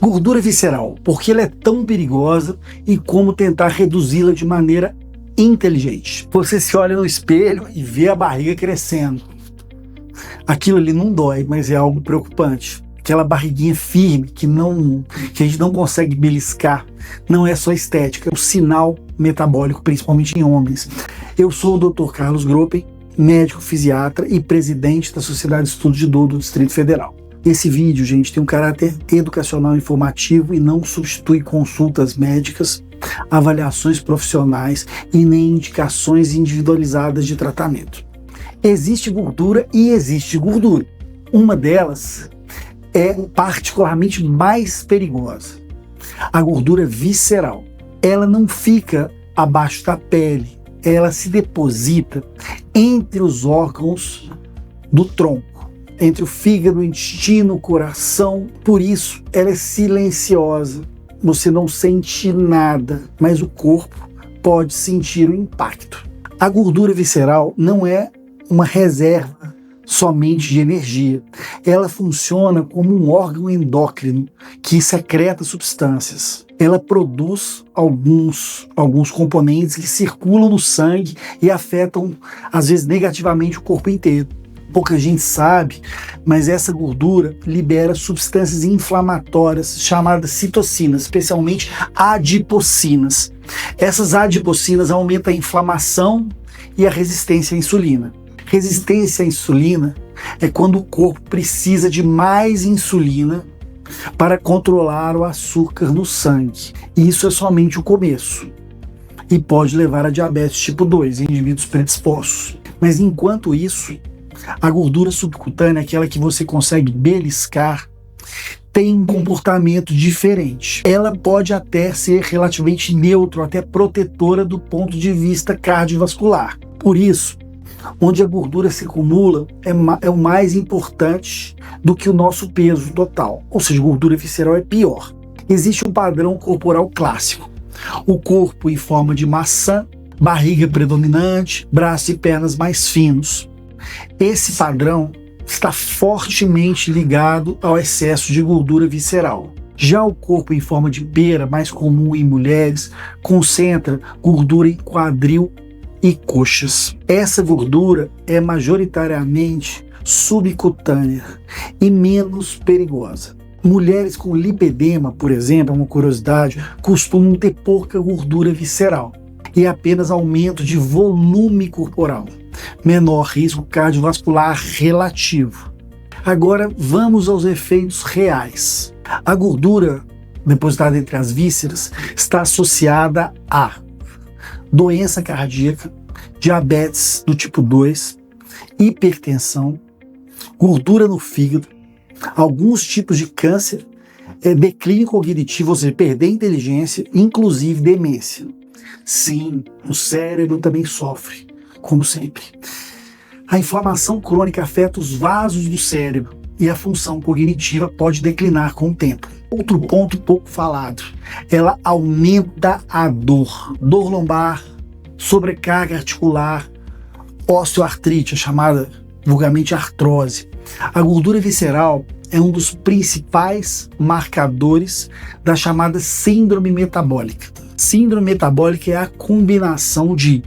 Gordura visceral, por que ela é tão perigosa e como tentar reduzi-la de maneira inteligente. Você se olha no espelho e vê a barriga crescendo. Aquilo ali não dói, mas é algo preocupante. Aquela barriguinha firme que a gente não consegue beliscar, não é só estética, é um sinal metabólico, principalmente em homens. Eu sou o Dr. Carlos Gropen, médico fisiatra e presidente da Sociedade de Estudos de Dor do Distrito Federal. Esse vídeo, gente, tem um caráter educacional e informativo e não substitui consultas médicas, avaliações profissionais e nem indicações individualizadas de tratamento. Existe gordura e existe gordura. Uma delas é particularmente mais perigosa. A gordura visceral. Ela não fica abaixo da pele, ela se deposita entre os órgãos do tronco, entre o fígado, o intestino, o coração. Por isso, ela é silenciosa. Você não sente nada, mas o corpo pode sentir o impacto. A gordura visceral não é uma reserva somente de energia. Ela funciona como um órgão endócrino que secreta substâncias. Ela produz alguns componentes que circulam no sangue e afetam, às vezes, negativamente o corpo inteiro. Pouca gente sabe, mas essa gordura libera substâncias inflamatórias chamadas citocinas, especialmente adipocinas. Essas adipocinas aumentam a inflamação e a resistência à insulina. Resistência à insulina é quando o corpo precisa de mais insulina para controlar o açúcar no sangue. E isso é somente o começo. E pode levar a diabetes tipo 2 em indivíduos predispostos. Mas enquanto isso, a gordura subcutânea, aquela que você consegue beliscar, tem um comportamento diferente. Ela pode até ser relativamente neutro, até protetora do ponto de vista cardiovascular. Por isso, onde a gordura se acumula é o mais importante do que o nosso peso total. Ou seja, gordura visceral é pior. Existe um padrão corporal clássico. O corpo em forma de maçã, barriga predominante, braços e pernas mais finos. Esse padrão está fortemente ligado ao excesso de gordura visceral. Já o corpo em forma de pera, mais comum em mulheres, concentra gordura em quadril e coxas. Essa gordura é majoritariamente subcutânea e menos perigosa. Mulheres com lipedema, por exemplo, é uma curiosidade, costumam ter pouca gordura visceral e apenas aumento de volume corporal, menor risco cardiovascular relativo. Agora vamos aos efeitos reais. A gordura depositada entre as vísceras está associada a doença cardíaca, diabetes do tipo 2, hipertensão, gordura no fígado, alguns tipos de câncer, declínio cognitivo, ou seja, perder a inteligência, inclusive demência. Sim, o cérebro também sofre, como sempre. A inflamação crônica afeta os vasos do cérebro e a função cognitiva pode declinar com o tempo. Outro ponto pouco falado, ela aumenta a dor lombar, sobrecarga articular, osteoartrite, a chamada vulgarmente artrose. A gordura visceral é um dos principais marcadores da chamada síndrome metabólica. Síndrome metabólica é a combinação de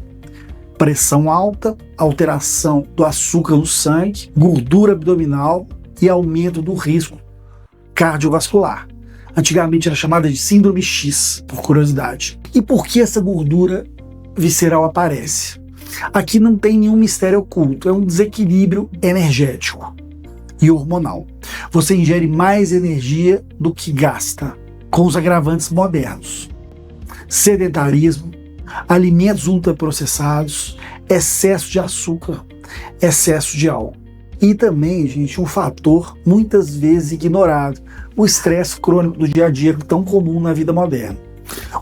pressão alta, alteração do açúcar no sangue, gordura abdominal e aumento do risco cardiovascular. Antigamente era chamada de síndrome X, por curiosidade. E por que essa gordura visceral aparece? Aqui não tem nenhum mistério oculto, é um desequilíbrio energético e hormonal. Você ingere mais energia do que gasta, com os agravantes modernos. Sedentarismo, alimentos ultraprocessados, excesso de açúcar, excesso de álcool. E também, gente, um fator muitas vezes ignorado, o estresse crônico do dia a dia tão comum na vida moderna.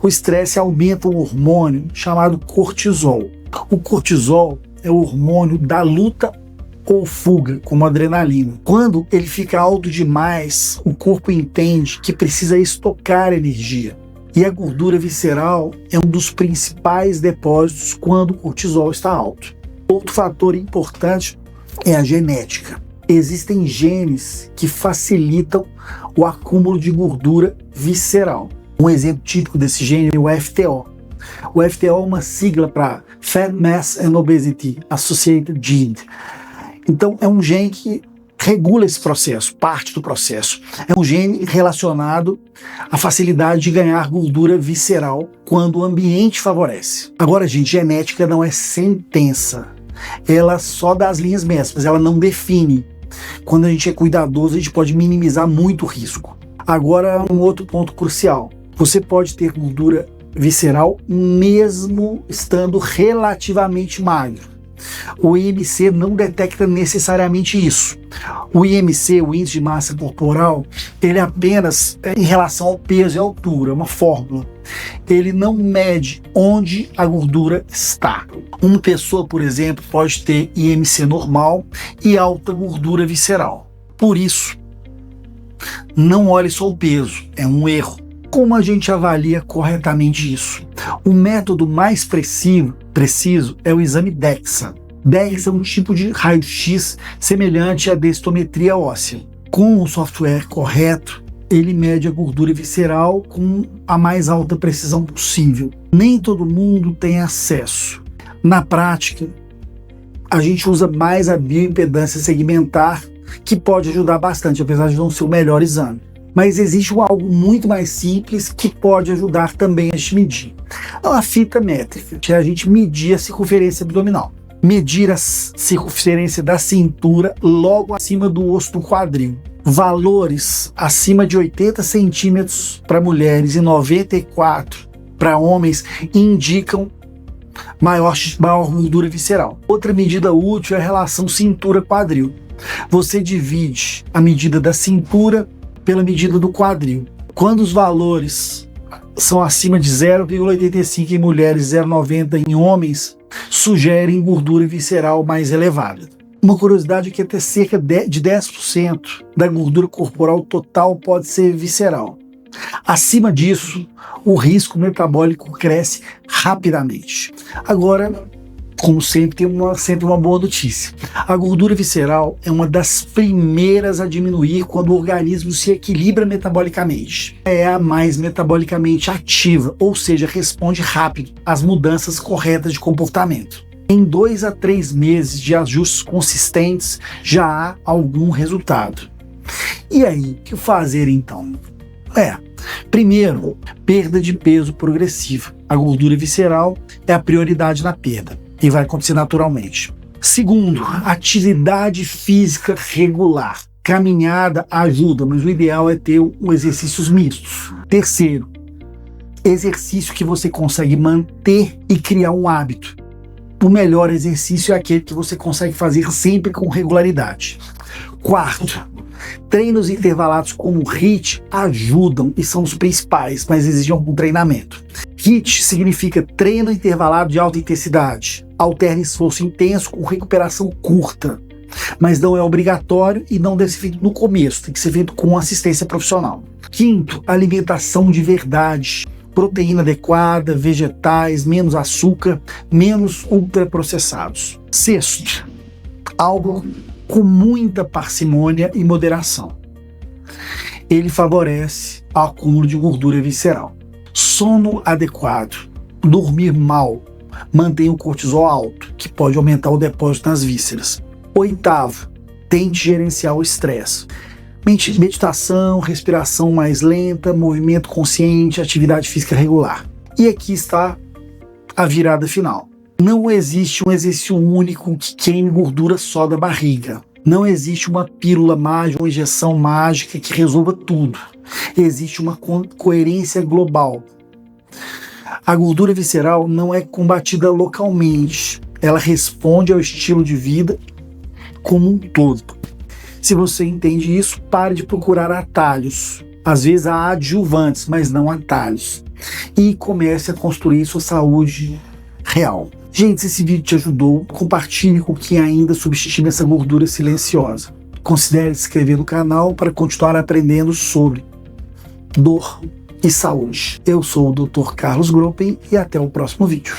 O estresse aumenta um hormônio chamado cortisol. O cortisol é o hormônio da luta ou fuga, como a adrenalina. Quando ele fica alto demais, o corpo entende que precisa estocar energia. E a gordura visceral é um dos principais depósitos quando o cortisol está alto. Outro fator importante é a genética. existem genes que facilitam o acúmulo de gordura visceral. Um exemplo típico desse gene é o FTO. O FTO é uma sigla para Fat Mass and Obesity Associated Gene. Então é um gene que regula esse processo, parte do processo. É um gene relacionado à facilidade de ganhar gordura visceral quando o ambiente favorece. Agora, gente, genética não é sentença. Ela só dá as linhas mestras, ela não define. Quando a gente é cuidadoso, a gente pode minimizar muito o risco. Agora, um outro ponto crucial. Você pode ter gordura visceral mesmo estando relativamente magro. O IMC não detecta necessariamente isso. O IMC, o índice de massa corporal, ele é apenas em relação ao peso e altura, é uma fórmula. Ele não mede onde a gordura está. Uma pessoa, por exemplo, pode ter IMC normal e alta gordura visceral. Por isso, não olhe só o peso, é um erro. Como a gente avalia corretamente isso? O método mais preciso é o exame DEXA. DEXA é um tipo de raio-x semelhante à densitometria óssea. Com o software correto, ele mede a gordura visceral com a mais alta precisão possível. Nem todo mundo tem acesso. Na prática, a gente usa mais a bioimpedância segmentar, que pode ajudar bastante, apesar de não ser o melhor exame. Mas existe algo muito mais simples que pode ajudar também a gente medir. A fita métrica, que é a gente medir a circunferência abdominal. Medir a circunferência da cintura logo acima do osso do quadril. Valores acima de 80 centímetros para mulheres e 94 para homens indicam maior gordura visceral. Outra medida útil é a relação cintura-quadril. Você divide a medida da cintura pela medida do quadril. Quando os valores são acima de 0,85 em mulheres e 0,90 em homens, sugerem gordura visceral mais elevada. Uma curiosidade é que até cerca de 10% da gordura corporal total pode ser visceral. Acima disso, o risco metabólico cresce rapidamente. Agora, como sempre, tem sempre uma boa notícia. A gordura visceral é uma das primeiras a diminuir quando o organismo se equilibra metabolicamente. É a mais metabolicamente ativa, ou seja, responde rápido às mudanças corretas de comportamento. Em 2 a 3 meses de ajustes consistentes, já há algum resultado. E aí, o que fazer então? Primeiro, perda de peso progressiva. A gordura visceral é a prioridade na perda e vai acontecer naturalmente. Segundo, atividade física regular. Caminhada ajuda, mas o ideal é ter exercícios mistos. Terceiro, exercício que você consegue manter e criar um hábito. O melhor exercício é aquele que você consegue fazer sempre com regularidade. Quarto, treinos intervalados como HIIT ajudam e são os principais, mas exigem algum treinamento. HIIT significa treino intervalado de alta intensidade. Alterna esforço intenso com recuperação curta, mas não é obrigatório e não deve ser feito no começo, tem que ser feito com assistência profissional. Quinto, alimentação de verdade. Proteína adequada, vegetais, menos açúcar, menos ultraprocessados. Sexto, algo com muita parcimônia e moderação. Ele favorece o acúmulo de gordura visceral. Sono adequado, dormir mal, mantém o cortisol alto, que pode aumentar o depósito nas vísceras. Oitavo, tente gerenciar o estresse. Meditação, respiração mais lenta, movimento consciente, atividade física regular. E aqui está a virada final. Não existe um exercício único que queime gordura só da barriga. Não existe uma pílula mágica, uma injeção mágica que resolva tudo. Existe uma coerência global. A gordura visceral não é combatida localmente. Ela responde ao estilo de vida como um todo. Se você entende isso, pare de procurar atalhos. Às vezes há adjuvantes, mas não atalhos. E comece a construir sua saúde real. Gente, se esse vídeo te ajudou, compartilhe com quem ainda subestima essa gordura silenciosa. Considere se inscrever no canal para continuar aprendendo sobre dor e saúde. Eu sou o Dr. Carlos Gropen e até o próximo vídeo.